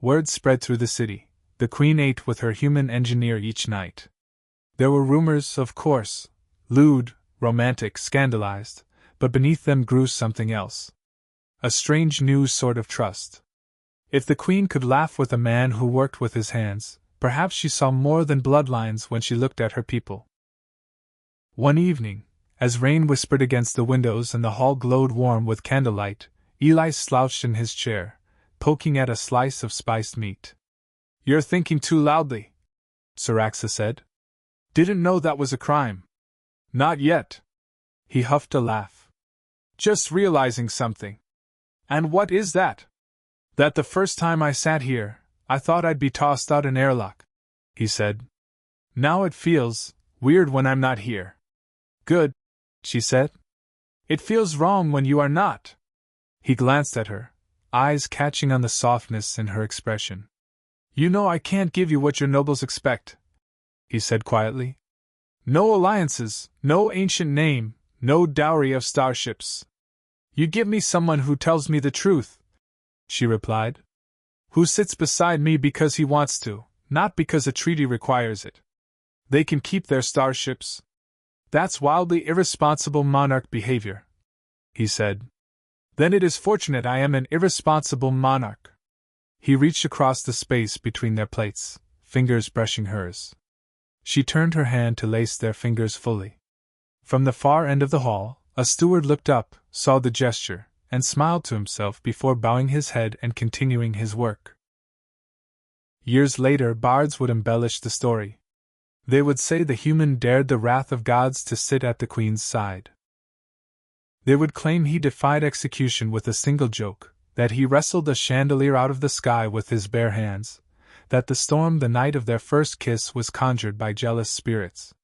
Word spread through the city. The queen ate with her human engineer each night. There were rumors, of course, lewd, romantic, scandalized, but beneath them grew something else. A strange new sort of trust. If the queen could laugh with a man who worked with his hands, perhaps she saw more than bloodlines when she looked at her people. One evening, as rain whispered against the windows and the hall glowed warm with candlelight, Eli slouched in his chair, poking at a slice of spiced meat. "You're thinking too loudly," Saraxa said. "Didn't know that was a crime." "Not yet." He huffed a laugh. "Just realizing something." "And what is that?" "That the first time I sat here, I thought I'd be tossed out an airlock," he said. "Now it feels weird when I'm not here." "Good," she said. It feels wrong when you are not. He glanced at her, eyes catching on the softness in her expression. You know I can't give you what your nobles expect, he said quietly. No alliances, no ancient name, no dowry of starships. You give me someone who tells me the truth, she replied. Who sits beside me because he wants to, not because a treaty requires it. They can keep their starships. That's wildly irresponsible monarch behavior, he said. Then it is fortunate I am an irresponsible monarch. He reached across the space between their plates, fingers brushing hers. She turned her hand to lace their fingers fully. From the far end of the hall, a steward looked up, saw the gesture, and smiled to himself before bowing his head and continuing his work. Years later, bards would embellish the story. They would say the human dared the wrath of gods to sit at the queen's side. They would claim he defied execution with a single joke, that he wrestled a chandelier out of the sky with his bare hands, that the storm the night of their first kiss was conjured by jealous spirits.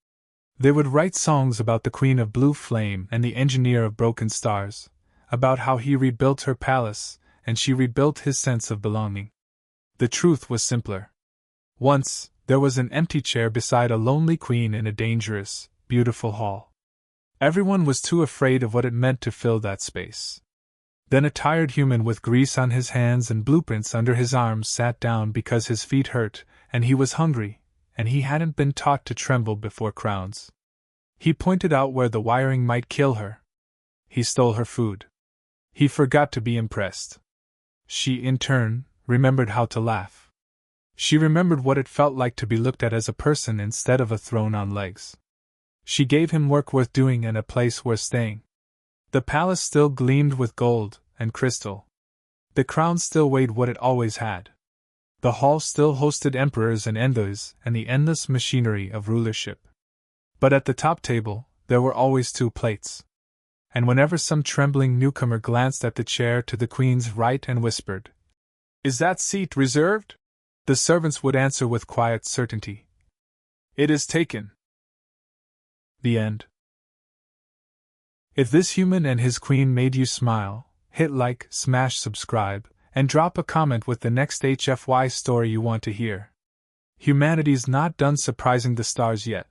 They would write songs about the Queen of Blue Flame and the Engineer of Broken Stars, about how he rebuilt her palace, and she rebuilt his sense of belonging. The truth was simpler. Once, there was an empty chair beside a lonely queen in a dangerous, beautiful hall. Everyone was too afraid of what it meant to fill that space. Then a tired human with grease on his hands and blueprints under his arms sat down because his feet hurt, and he was hungry, and he hadn't been taught to tremble before crowns. He pointed out where the wiring might kill her. He stole her food. He forgot to be impressed. She, in turn, remembered how to laugh. She remembered what it felt like to be looked at as a person instead of a throne on legs. She gave him work worth doing and a place worth staying. The palace still gleamed with gold and crystal. The crown still weighed what it always had. The hall still hosted emperors and envoys and the endless machinery of rulership. But at the top table, there were always two plates. And whenever some trembling newcomer glanced at the chair to the queen's right and whispered, "Is that seat reserved?" the servants would answer with quiet certainty, "It is taken." The end. If this human and his queen made you smile, hit like, smash subscribe, and drop a comment with the next HFY story you want to hear. Humanity's not done surprising the stars yet.